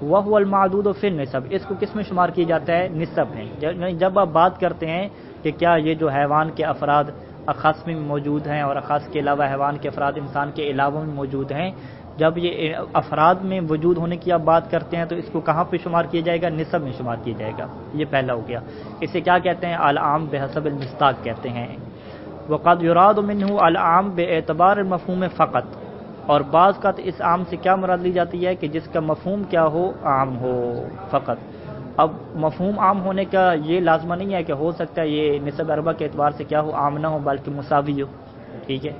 وهو المعدود فی النسب، اس کو کس میں شمار کیا جاتا ہے؟ نسب میں۔ جب آپ بات کرتے ہیں کہ کیا یہ جو حیوان کے افراد اخص میں موجود ہیں اور اخص کے علاوہ حیوان کے افراد انسان کے علاوہ میں موجود ہیں، جب یہ افراد میں وجود ہونے کی آپ بات کرتے ہیں تو اس کو کہاں پہ شمار کیا جائے گا؟ نسب میں شمار کیا جائے گا، یہ پہلا ہو گیا۔ اسے کیا کہتے ہیں؟ العام بحسب المصداق کہتے ہیں۔ وقد یراد منہ العام باعتبار المفہوم فقط، اور بعض کا تو اس عام سے کیا مراد لی جاتی ہے کہ جس کا مفہوم کیا ہو، عام ہو فقط۔ اب مفہوم عام ہونے کا یہ لازمہ نہیں ہے کہ ہو سکتا ہے یہ نسب اربع کے اعتبار سے کیا ہو، عام نہ ہو بلکہ مساوی ہو، ٹھیک ہے۔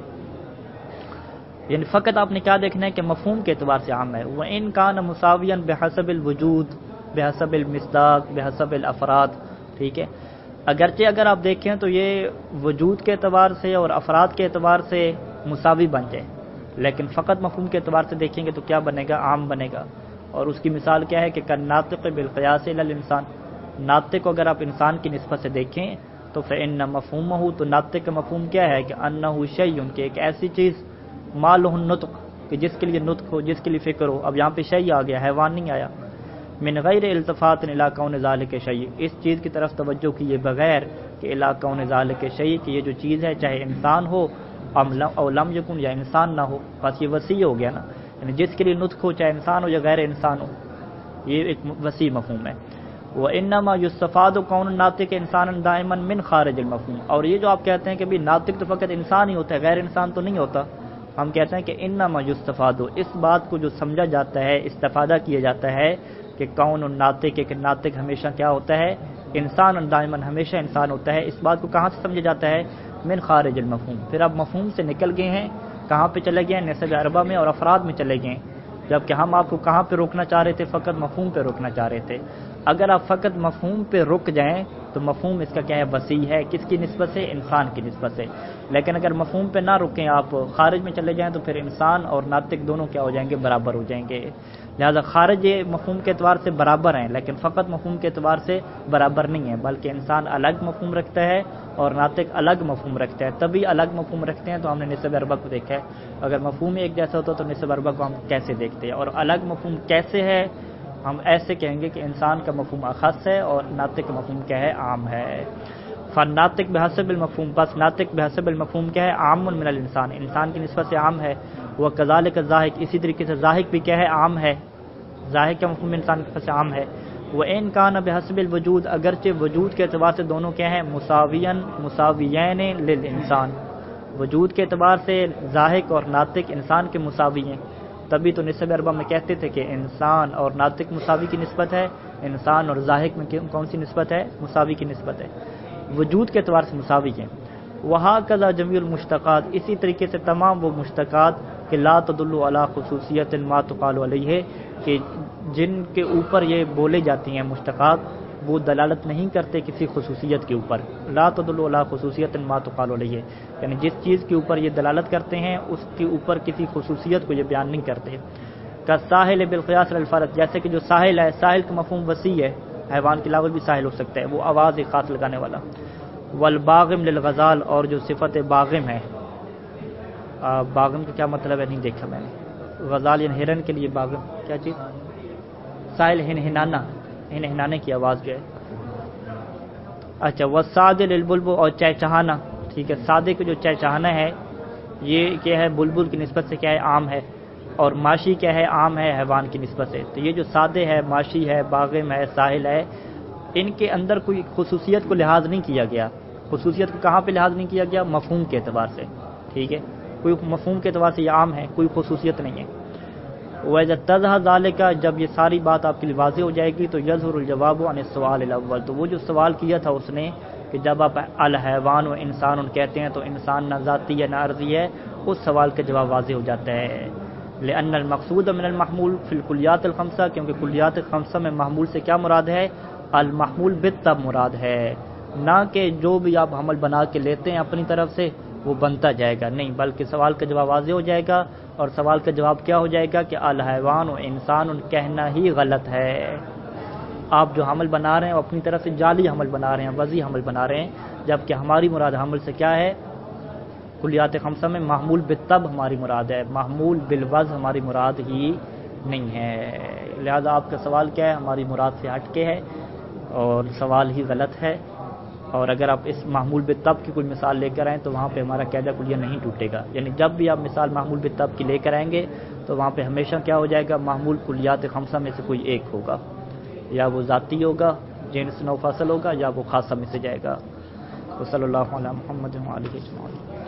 یعنی فقط آپ نے کیا دیکھنا ہے کہ مفہوم کے اعتبار سے عام ہے۔ وَإِن كَانَ مُسَاوِيًا بِحَسَبِ الْوُجُودِ بِحَسَبِ الْمِصْدَاقِ بِحَسَبِ الْأَفْرَاد، ٹھیک ہے۔ اگرچہ اگر آپ دیکھیں تو یہ وجود کے اعتبار سے اور افراد کے اعتبار سے مساوی بن جائے، لیکن فقط مفہوم کے اعتبار سے دیکھیں گے تو کیا بنے گا، عام بنے گا۔ اور اس کی مثال کیا ہے کہ کالناطق بالقیاس الی الانسان، ناطق کو اگر آپ انسان کی نسبت سے دیکھیں تو فإن مفہومہ، تو ناطق کا مفہوم کیا ہے کہ انہ شیء، کہ ایک ایسی چیز ما لہ النطق، کہ جس کے لیے نطق ہو، جس کے لیے فکر ہو۔ اب یہاں پہ شیء آ گیا، حیوان نہیں آیا۔ من غیر التفات الی کون ذلک شیء، اس چیز کی طرف توجہ کیے بغیر کہ الی کون ذلک شیء، کہ یہ جو چیز ہے چاہے انسان ہو او لم یکن، یا انسان نہ ہو، بس یہ وسیع ہو گیا نا، یعنی جس کے لیے نطق ہو چاہے انسان ہو یا غیر انسان ہو، یہ ایک وسیع مفہوم ہے۔ وانما یستفاد کون الناطق انسانا دائما من خارج المفہوم، اور یہ جو آپ کہتے ہیں کہ بھی ناطق تو فقط انسان ہی ہوتا ہے، غیر انسان تو نہیں ہوتا، ہم کہتے ہیں کہ انما یستفاد، اس بات کو جو سمجھا جاتا ہے، استفادہ کیا جاتا ہے کہ کون الناطق، کہ ناطق ہمیشہ کیا ہوتا ہے، انسان دائما، ہمیشہ انسان ہوتا ہے، اس بات کو کہاں سے سمجھا جاتا ہے، من خارج المفہوم۔ پھر آپ مفہوم سے نکل گئے ہیں، کہاں پہ چلے گئے ہیں، نسب اربع میں اور افراد میں چلے گئے ہیں، جبکہ ہم آپ کو کہاں پہ روکنا چاہ رہے تھے، فقط مفہوم پہ روکنا چاہ رہے تھے۔ اگر آپ فقط مفہوم پہ رک جائیں تو مفہوم اس کا کیا ہے، وسیع ہے، کس کی نسبت سے، انسان کی نسبت سے۔ لیکن اگر مفہوم پہ نہ رکیں، آپ خارج میں چلے جائیں تو پھر انسان اور ناطق دونوں کیا ہو جائیں گے، برابر ہو جائیں گے۔ لہذا خارج یہ مفہوم کے اعتبار سے برابر ہیں، لیکن فقط مفہوم کے اعتبار سے برابر نہیں ہے، بلکہ انسان الگ مفہوم رکھتا ہے اور ناطق الگ مفہوم رکھتا ہے۔ تبھی الگ مفہوم رکھتے ہیں تو ہم نے نسب اربع کو دیکھا ہے، اگر مفہوم ایک جیسا ہوتا تو نسب اربع کو ہم کیسے دیکھتے ہیں۔ اور الگ مفہوم کیسے ہے، ہم ایسے کہیں گے کہ انسان کا مفہوم اخص ہے اور ناطق کا مفہوم کیا ہے، عام ہے۔ فالناطق بحسب المفہوم، بس ناطق بحسب المفہوم کیا ہے، عام من الانسان، انسان کی نسبت سے عام ہے۔ وکذالک الزاحق، اسی طریقے سے زاحق بھی کیا ہے، عام ہے، زاحق کا مفہوم انسان کی نسبت سے عام ہے۔ وان کان بحسب الوجود، اگرچہ وجود کے اعتبار سے دونوں کیا ہیں، مساویین للانسان، وجود کے اعتبار سے زاحق اور ناطق انسان کے مساوی ہیں، تبھی تو نسب اربع میں کہتے تھے کہ انسان اور ناطق مساوی کی نسبت ہے، انسان اور زاحق میں کون سی نسبت ہے، مساوی کی نسبت ہے، وجود کے اعتبار سے مساوی ہیں۔ وہکذا جمیع المشتقات، اسی طریقے سے تمام وہ مشتقات کہ لا تدل علی خصوصیت ما تقال علیہ، کہ جن کے اوپر یہ بولے جاتی ہیں مشتقات، وہ دلالت نہیں کرتے کسی خصوصیت کے اوپر، لا تدل علی خصوصیت ما تقال علیہ، یعنی جس چیز کے اوپر یہ دلالت کرتے ہیں اس کے اوپر کسی خصوصیت کو یہ بیان نہیں کرتے۔ کالساحل بالقیاس علی الفرد، جیسے کہ جو ساحل ہے، ساحل کا مفہوم وسیع ہے، حیوان کے علاوہ بھی ساحل ہو سکتا ہے، وہ آواز ایک خاص لگانے والا۔ والباغم للغزال، اور جو صفت باغم ہے، باغم کا کیا مطلب ہے نہیں دیکھا میں نے، غزال یعنی ہرن کے لیے باغم کیا چیز، ساحل ہنہنانا، ہنہنانے کی آواز جو ہے۔ اچھا، والصاد للبلبل، اور چہچہانا، ٹھیک ہے، سادے کو جو چہچہانا ہے یہ کیا ہے، بلبل کی نسبت سے کیا ہے، عام ہے، اور ماشی کیا ہے، عام ہے حیوان کی نسبت سے۔ تو یہ جو سادے ہے، ماشی ہے، باغم ہے، ساحل ہے، ان کے اندر کوئی خصوصیت کو لحاظ نہیں کیا گیا، خصوصیت کو کہاں پہ لحاظ نہیں کیا گیا، مفہوم کے اعتبار سے، ٹھیک ہے، کوئی مفہوم کے اعتبار سے یہ عام ہے، کوئی خصوصیت نہیں ہے۔ وَإِذَا اتَّضَحَ ذَلِكَ، جب یہ ساری بات آپ کے لیے واضح ہو جائے گی تو يَظْهُرُ الْجَوَابُ عَنِ السُّؤَالِ الْأَوَّلِ، تو وہ جو سوال کیا تھا اس نے کہ جب آپ الحیوان و انسان کہتے ہیں تو انسان نہ ذاتی ہے نہ عرضی ہے، اس سوال کا جواب واضح ہو جاتا ہے۔ لأن المقصود من المحمول فی الکلیات الخمسہ، کیونکہ کلیات الخمسہ میں محمول سے کیا مراد ہے، المحمول بالطب مراد ہے، نہ کہ جو بھی آپ حمل بنا کے لیتے ہیں اپنی طرف سے وہ بنتا جائے گا، نہیں، بلکہ سوال کا جواب واضح ہو جائے گا، اور سوال کا جواب کیا ہو جائے گا کہ الحیوان و انسان کہنا ہی غلط ہے، آپ جو حمل بنا رہے ہیں وہ اپنی طرف سے جعلی حمل بنا رہے ہیں، وضعی حمل بنا رہے ہیں، جبکہ ہماری مراد حمل سے کیا ہے، کلیات خمسہ میں محمول بالطب ہماری مراد ہے، محمول بالوضع ہماری مراد ہی نہیں ہے۔ لہذا آپ کا سوال کیا ہے، ہماری مراد سے ہٹ کے ہے اور سوال ہی غلط ہے، اور اگر آپ اس محمول بالطب کی کوئی مثال لے کر آئیں تو وہاں پہ ہمارا قاعدہ کلیہ نہیں ٹوٹے گا، یعنی جب بھی آپ مثال محمول بالطب کی لے کر آئیں گے تو وہاں پہ ہمیشہ کیا ہو جائے گا، محمول کلیات خمسہ میں سے کوئی ایک ہوگا، یا وہ ذاتی ہوگا، جنس نو فصل ہوگا، یا وہ خاصہ میں سے جائے گا۔ وصلی اللہ علی محمد و آلہ اجمعین۔